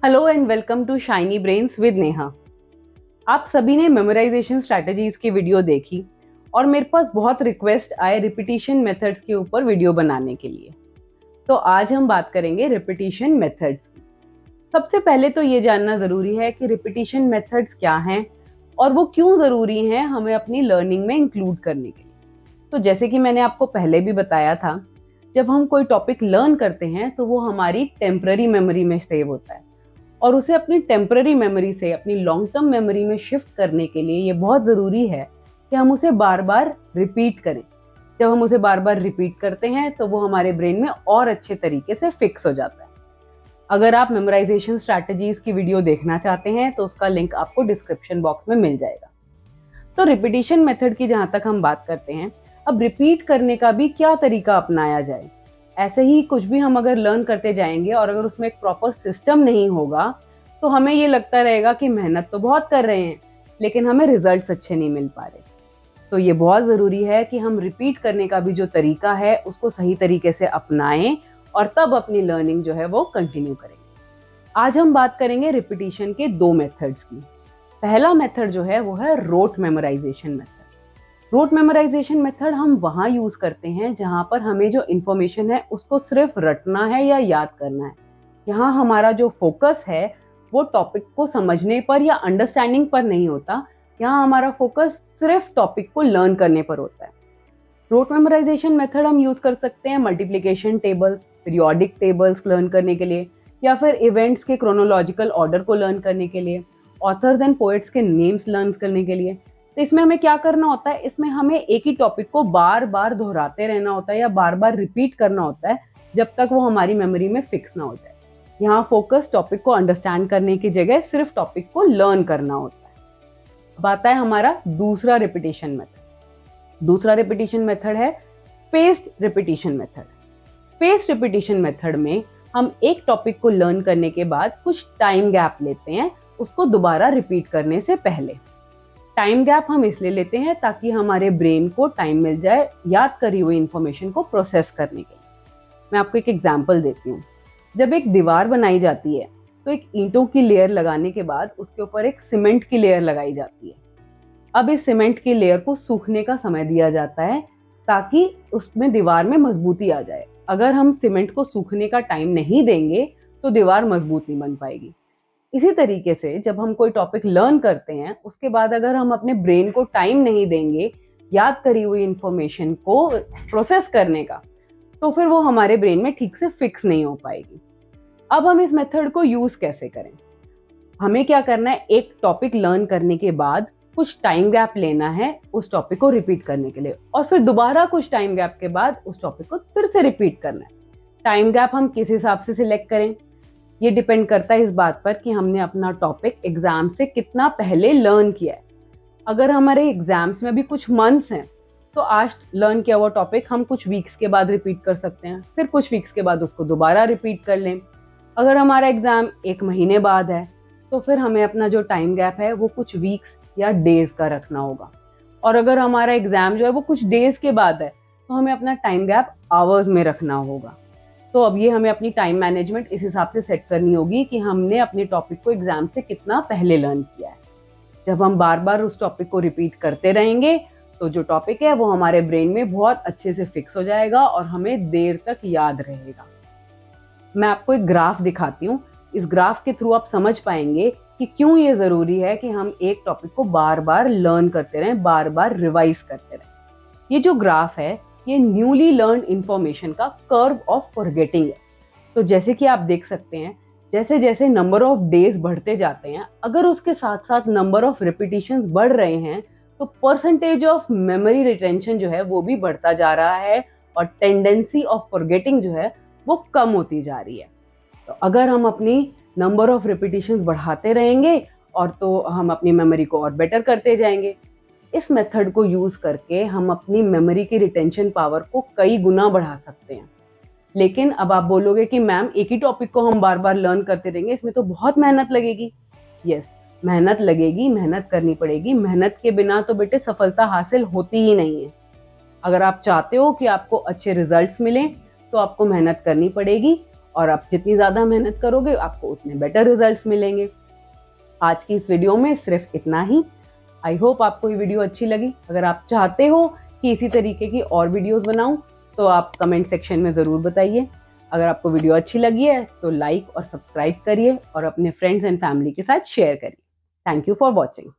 Hello and welcome to shiny brains with Neha. आप सभी ने मेमोराइजेशन स्ट्रैटेजीज की वीडियो देखी और मेरे पास बहुत रिक्वेस्ट आए रिपीटिशन मेथड्स के ऊपर वीडियो बनाने के लिए। तो आज हम बात करेंगे रिपीटिशन मेथड्स की। सबसे पहले तो ये जानना ज़रूरी है कि रिपीटिशन मेथड्स क्या हैं और वो क्यों ज़रूरी हैं हमें अपनी लर्निंग में इंक्लूड करने के लिए। तो जैसे कि मैंने आपको पहले भी बताया था, जब हम कोई टॉपिक लर्न करते हैं तो वो हमारी टेम्पररी मेमोरी में सेव होता है और उसे अपनी टेम्पररी मेमोरी से अपनी लॉन्ग टर्म मेमोरी में शिफ्ट करने के लिए ये बहुत ज़रूरी है कि हम उसे बार बार रिपीट करें। जब हम उसे बार बार रिपीट करते हैं तो वो हमारे ब्रेन में और अच्छे तरीके से फिक्स हो जाता है। अगर आप मेमोराइजेशन स्ट्रैटेजीज की वीडियो देखना चाहते हैं तो उसका लिंक आपको डिस्क्रिप्शन बॉक्स में मिल जाएगा। तो रिपीटिशन मेथड की जहाँ तक हम बात करते हैं, अब रिपीट करने का भी क्या तरीका अपनाया जाए। ऐसे ही कुछ भी हम अगर लर्न करते जाएंगे और अगर उसमें एक प्रॉपर सिस्टम नहीं होगा तो हमें ये लगता रहेगा कि मेहनत तो बहुत कर रहे हैं लेकिन हमें रिजल्ट्स अच्छे नहीं मिल पा रहे। तो ये बहुत ज़रूरी है कि हम रिपीट करने का भी जो तरीका है उसको सही तरीके से अपनाएं और तब अपनी लर्निंग जो है वो कंटिन्यू करेंगे। आज हम बात करेंगे रिपीटिशन के दो मेथड्स की। पहला मेथड जो है वो है rote memorisation method. Rote memorisation method हम वहाँ यूज़ करते हैं जहाँ पर हमें जो इन्फॉर्मेशन है उसको सिर्फ रटना है या याद करना है। यहाँ हमारा जो फोकस है वो टॉपिक को समझने पर या अंडरस्टैंडिंग पर नहीं होता, यहाँ हमारा फोकस सिर्फ टॉपिक को लर्न करने पर होता है। रोट मेमोराइजेशन मेथड हम यूज़ कर सकते हैं multiplication tables, periodic tables learn करने के लिए, या फिर इवेंट्स के क्रोनोलॉजिकल ऑर्डर को लर्न करने के लिए, ऑथर्स एंड पोएट्स के नेम्स लर्न करने के लिए। तो इसमें हमें क्या करना होता है, इसमें हमें एक ही टॉपिक को बार बार दोहराते रहना होता है या बार बार रिपीट करना होता है जब तक वो हमारी मेमोरी में फिक्स ना हो जाए। यहाँ फोकस टॉपिक को अंडरस्टैंड करने की जगह सिर्फ टॉपिक को लर्न करना होता है। अब आता है हमारा दूसरा रिपीटिशन मेथड। दूसरा रिपीटिशन मेथड है spaced repetition method. Spaced repetition method में हम एक टॉपिक को लर्न करने के बाद कुछ टाइम गैप लेते हैं उसको दोबारा रिपीट करने से पहले। टाइम गैप हम इसलिए लेते हैं ताकि हमारे ब्रेन को टाइम मिल जाए याद करी हुई इंफॉर्मेशन को प्रोसेस करने के लिए। मैं आपको एक एग्जांपल देती हूँ। जब एक दीवार बनाई जाती है तो एक ईंटों की लेयर लगाने के बाद उसके ऊपर एक सीमेंट की लेयर लगाई जाती है। अब इस सीमेंट की लेयर को सूखने का समय दिया जाता है ताकि उसमें दीवार में मजबूती आ जाए। अगर हम सीमेंट को सूखने का टाइम नहीं देंगे तो दीवार मजबूत नहीं बन पाएगी। इसी तरीके से जब हम कोई टॉपिक लर्न करते हैं उसके बाद अगर हम अपने ब्रेन को टाइम नहीं देंगे याद करी हुई इंफॉर्मेशन को प्रोसेस करने का, तो फिर वो हमारे ब्रेन में ठीक से फिक्स नहीं हो पाएगी। अब हम इस मेथड को यूज़ कैसे करें? हमें क्या करना है, एक टॉपिक लर्न करने के बाद कुछ टाइम गैप लेना है उस टॉपिक को रिपीट करने के लिए और फिर दोबारा कुछ टाइम गैप के बाद उस टॉपिक को फिर से रिपीट करना है। टाइम गैप हम किस हिसाब से सिलेक्ट करें, ये डिपेंड करता है इस बात पर कि हमने अपना टॉपिक एग्जाम से कितना पहले लर्न किया है। अगर हमारे एग्जाम्स में भी कुछ मंथ्स हैं तो आज लर्न किया हुआ टॉपिक हम कुछ वीक्स के बाद रिपीट कर सकते हैं, फिर कुछ वीक्स के बाद उसको दोबारा रिपीट कर लें। अगर हमारा एग्जाम 1 महीने बाद है तो फिर हमें अपना जो टाइम गैप है वो कुछ वीक्स या डेज का रखना होगा। और अगर हमारा एग्जाम जो है वो कुछ डेज के बाद है तो हमें अपना टाइम गैप आवर्स में रखना होगा। तो अब ये हमें अपनी टाइम मैनेजमेंट इस हिसाब से सेट करनी होगी कि हमने अपने टॉपिक को एग्जाम से कितना पहले लर्न किया है। जब हम बार बार उस टॉपिक को रिपीट करते रहेंगे तो जो टॉपिक है वो हमारे ब्रेन में बहुत अच्छे से फिक्स हो जाएगा और हमें देर तक याद रहेगा। मैं आपको एक ग्राफ दिखाती हूँ। इस ग्राफ के थ्रू आप समझ पाएंगे कि क्यों ये ज़रूरी है कि हम एक टॉपिक को बार बार लर्न करते रहें, बार बार रिवाइज करते रहें। ये जो ग्राफ है ये न्यूली लर्न इंफॉर्मेशन का कर्व ऑफ फॉरगेटिंग है। तो जैसे कि आप देख सकते हैं, जैसे जैसे नंबर ऑफ डेज बढ़ते जाते हैं, अगर उसके साथ साथ नंबर ऑफ रिपीटिशंस बढ़ रहे हैं तो परसेंटेज ऑफ मेमोरी रिटेंशन जो है वो भी बढ़ता जा रहा है और टेंडेंसी ऑफ फॉरगेटिंग जो है वो कम होती जा रही है। तो अगर हम अपनी नंबर ऑफ रिपीटिशंस बढ़ाते रहेंगे और तो हम अपनी मेमोरी को और बेटर करते जाएंगे। इस मेथड को यूज़ करके हम अपनी मेमोरी की रिटेंशन पावर को कई गुना बढ़ा सकते हैं। लेकिन अब आप बोलोगे कि मैम एक ही टॉपिक को हम बार बार लर्न करते रहेंगे, इसमें तो बहुत मेहनत लगेगी। यस, मेहनत लगेगी, मेहनत करनी पड़ेगी। मेहनत के बिना तो बेटे सफलता हासिल होती ही नहीं है। अगर आप चाहते हो कि आपको अच्छे रिजल्ट्स मिलें तो आपको मेहनत करनी पड़ेगी और आप जितनी ज़्यादा मेहनत करोगे आपको उतने बेटर रिजल्ट्स मिलेंगे। आज की इस वीडियो में सिर्फ इतना ही। आई होप आपको ये वीडियो अच्छी लगी। अगर आप चाहते हो कि इसी तरीके की और वीडियोस बनाऊं तो आप कमेंट सेक्शन में ज़रूर बताइए। अगर आपको वीडियो अच्छी लगी है तो लाइक और सब्सक्राइब करिए और अपने फ्रेंड्स एंड फैमिली के साथ शेयर करिए। Thank you for watching.